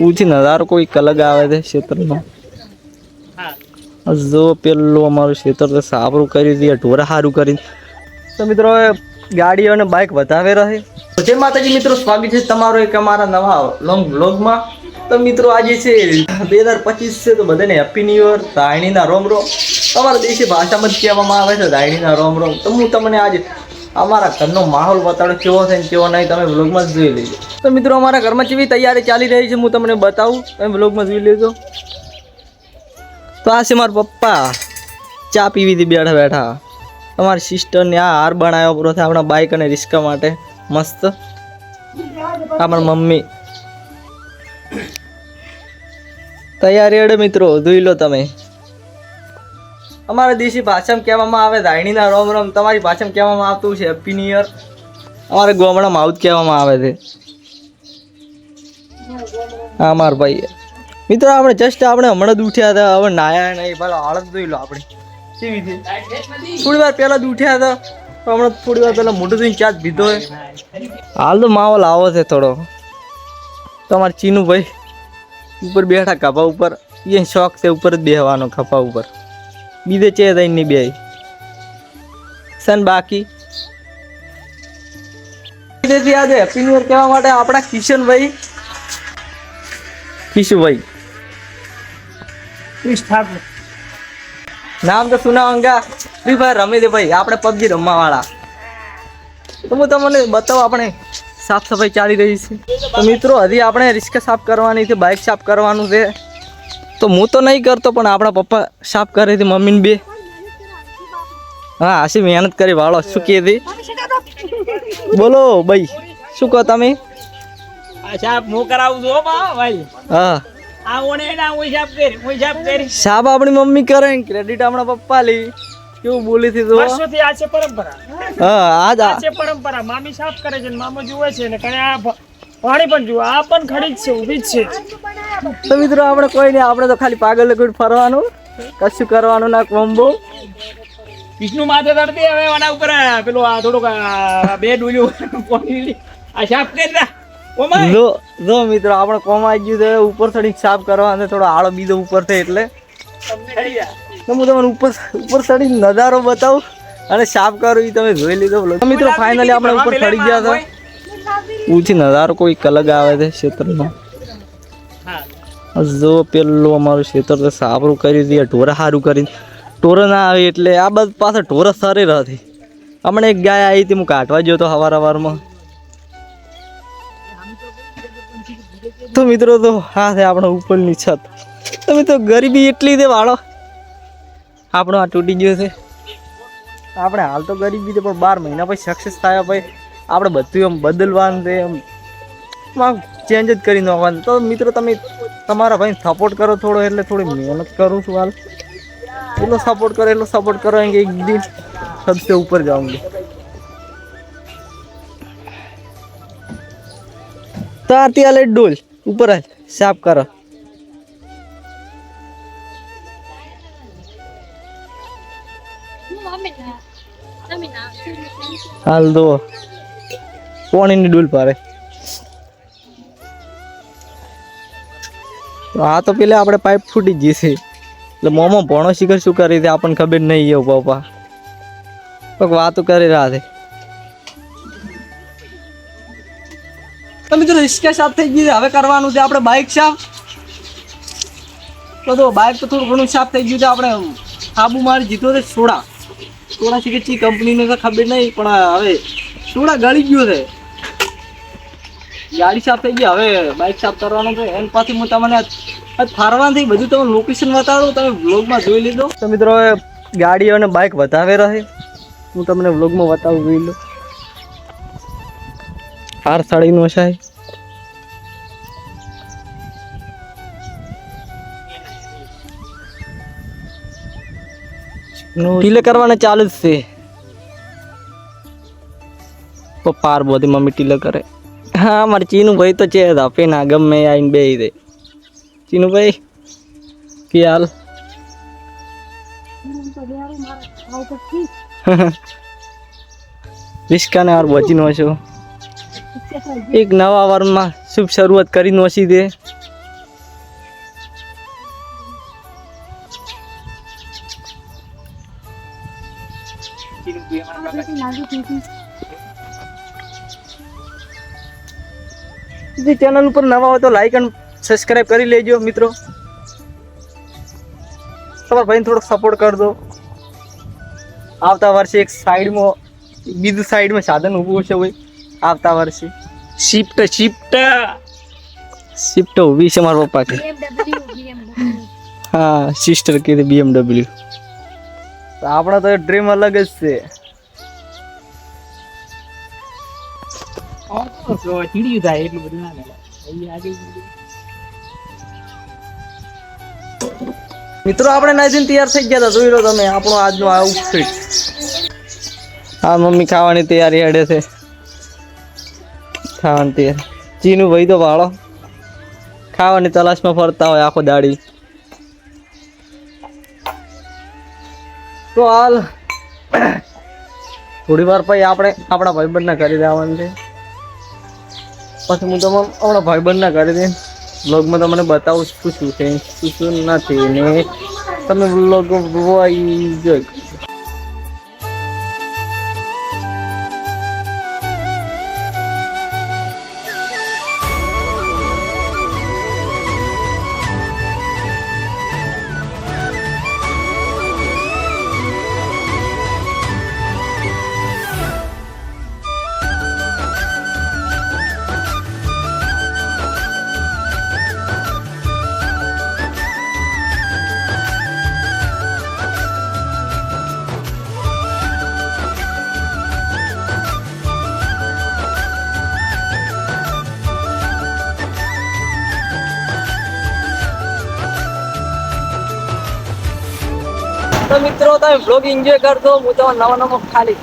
ऊँची नज़ारो कोई अलग आवे थे क्षेत्र में। जो पेलो अमर क्षेत्र तो साबरू करी दिया ढोरा हारू करी। तो मित्रों गाड़ी और बाइक बतावे रहे। तो जय माताजी मित्रों, स्वागत है तमारो एक अमारा नवा लॉन्ग व्लॉग में। तो मित्रों आज से 2025 से तो बधाने हैप्पी न्यू ईयर, धायणीना रोम रोम। अमरा देशी भाषा में कहेवामां आवे छे धायणीना रोम रोम। तो हूँ तमने आज अमारा घरनो माहौल बताड़ो केवो छे केवो नहीं, तमे व्लॉग में जोई लेजो। तो मित्रों अमारा घर में केवी तैयारी चाली रही है हूँ तमने बताऊं, तमे व्लॉग में जोई लेजो। तो आ से मारा पप्पा चा पीवी थी बैठा बैठा। તમારી સિસ્ટર ને આ હાર બનાવ્યો પૂરો થાય આપણા બાઇક અને રિસ્કા માટે મસ્ત। આપણા મમ્મી તૈયારી અડે મિત્રો જોઈ લો તમે। અમારા દેશી ભાષામાં કહેવામાં આવે ધાયણીના રોમ રોમ, તમારી ભાષામાં કહેવામાં આવતું છે હેપી ન્યુ યર। અમારે ગામડામાં આવું જ કહેવામાં આવે છે। હા માર ભાઈ મિત્રો આપણે જસ્ટ આપણે હમણાં જ ઉઠ્યા હતા, હવે નાયા નહીં, ભલે હાલત જોઈ લો આપણી। थोड़ी बार पहला उठ्या था तो हम थोड़ी बार पहला मोटो दिन चार्ज पीधो है। हाल तो माहौल आवो है थोड़ो। तो हमारे चीनू भाई ऊपर बैठा खपा ऊपर, ये शौक से ऊपर बेहवानो खपा ऊपर, बीजे चेहरा इन नहीं बेई सन। बाकी याद है हैप्पी न्यू ईयर कहवा माटे आपड़ा किशन भाई, किशु भाई नाम तो सुना होगा, फ्री फायर रमी दे भाई आपने पबजी रमवा वाला। तो मैं तमने बताओ अपने साफ सफाई चाली रही है। तो मित्रों हजी आपने रिस्का साफ करवानी थी, बाइक साफ करवानुं छे। तो हूँ तो नहीं करतो पण आपणा पप्पा साफ करे थी, मम्मी ने बे। हाँ आशी मेहनत करी वालो शू कहे थी बोलो भाई शू कहो तमे? साफ मु करावुं छो भाई। हाँ साहब अपनी मम्मी करे, क्रेडिट अपना पप्पा ली। क्यों बोली थी तो वर्षोथी आ छे परंपरा। हां आज आ छे परंपरा, मामी साफ करे छे, मामो जुए छे ने कने आ पाणी पण जुए, आ पण खड़ी छे, ऊभी छे। तो मित्रों આપણે કોઈ નહીં, આપણે તો ખાલી પાગલ કોઈ ફરવાનું, કશું કરવાનું ના કોમ્બો। વિષ્ણુ માથે ચડતી હવે આના ઉપર પેલો આ થોડોક બે ડોલ્યો પાણી આ સાફ કરી દે। જો મિત્રો આપણે કોમ આવી ગયું છે, ઉપર ચડી સાફ કરવાનો થોડો આળો બીજો ઉપર છે એટલે તો હું તમને ઉપર ચડી નજારો બતાવું અને સાફ કરું એ તમે જોઈ લીધો। મિત્રો ફાઇનલી આપણે ઉપર ચડી ગયા હતા, ઊંચી નજારો કોઈ અલગ આવે છે ક્ષેત્રમાં। જો પેલું અમારું ક્ષેત્ર તો સાબરું કરી દે ઢોરા સારું કરી, ઢોરા ના આવે એટલે આ બધ પાછળ ઢોરા સારી રહી। હમણાં એક ગાય આવી હતી, હું કાઢવા ગયો તો સવારમાં। तो मित्रों तो हाँ है अपना ऊपर नी छत। तो मित्रों गरीबी एटली दे वालो आपणो आ तूटी गयो छे। आपणे हाल तो गरीबी छे पण 12 महीना पछी सक्सेस थाया भाई आपणे बधुं एम बदलवानुं छे, एम चेन्ज ज करी नाखवानुं। तो मित्रों तमे तमारा भाई सपोर्ट करो थोड़ो, एटले थोड़ी मेहनत करूं छुं हाल, एटलो सपोर्ट करो एक दिन सबसे ऊपर जाऊंगी। तो आरती वाले डोल ऊपर है साफ करो। हाल दो पानी ની ડોલ પારે। આ તો પેલે આપણે પાઇપ ફૂટી ગઈ છે એટલે મોમો ભણો શીખર શું કરી દે આપણને ખબર નહીં એ પપ્પા કોક વાતો કરી રહ્યા છે। तो मित्रों इसके साथ थी गई हवे करवानुं छे आपणे बाइक साफ। तो बाइक तो थोड़ું ઘણું साफ થઈ ગયું છે। આપણે સાબુ મારી જીતો છે સોડા શી કઈ કંપનીને તો ખબર નહીં પણ હવે સોડા ગળી ગયો છે। ગાડી સાફ થઈ ગઈ, હવે બાઇક સાફ કરવાનું છે। એન પાછી હું તમને ફરવાથી બધું તમને લોકેશન બતાડું, તમે વ્લોગમાં જોઈ લીધો। તો મિત્રો ગાડી અને બાઇક વધારે રહે, હું તમને વ્લોગમાં બતાવું જોઈ લો। हार साड़ी नो है टीले करवाने चालू से पार बोधी मम्मी टीले करे। हाँ मारे चीनू भाई तो चेहरा धापे ना गमे आईने बेही दे। चीनू भाई की हाल? रिश्का ने और बची नो छो एक नवा वर्ष में शुभ शुरुआत करी नोसी दे। જે ચેનલ ઉપર નવા હોય તો લાઈક અને સબસ્ક્રાઇબ કરી લેજો મિત્રો. તમારા ભાઈને થોડોક સપોર્ટ કરજો. આવતા વર્ષે એક સાઈડમાં બીજું સાઈડમાં સાધન ઊભું છે ભાઈ. આવતા વર્ષે શિફ્ટ ઊભી છે મારા પપ્પા કે. હા સિસ્ટર કીધી BMW. તો આપણા તો ડ્રીમ અલગ જ છે. ચીડિયું થાય એટલું બધું ના મળે. મિત્રો આપણે નાઈધીને તૈયાર થઈ ગયા હતા. જોઈ લો તમે આપણો આજનો આઉટફિટ. હા મમ્મી ખાવાની તૈયારી હેડે છે. ખાવાની તૈયારી. ચીનું ભાઈ તો ભાળો ખાવાની તલાશમાં ફરતા હોય આખો દાડી. તો હાલ થોડી વાર પછી આપણે આપણા ભાઈબંધના ઘરે જવાનું છે. પછી હું તમને આપણા ભાઈબંધના ઘરે જઈને વ્લોગમાં તમને બતાવું શું શું છે શું શું નથી ને તમે વ્લોગ જોઈ. તો મિત્રો તમે બ્લોગ એન્જોય કરજો. હું તો નવા ખાલી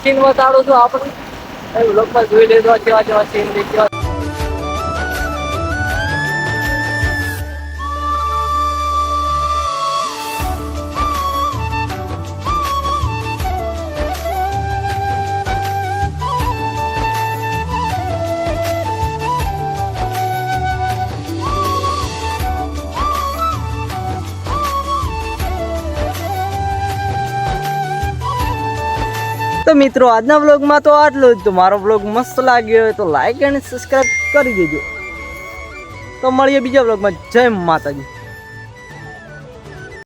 સીન બતાડું છું. આપણે બ્લોગમાં જોઈ લેજો કેવા કેવા સીન દેખ્યો. તો મિત્રો આજના વ્લોગમાં તો આટલું જ. તો મારો વ્લોગ મસ્ત લાગ્યો હોય તો લાઈક અને સબસ્ક્રાઈબ કરી દેજો. તો મળીએ બીજા વ્લોગમાં. જય માતાજી.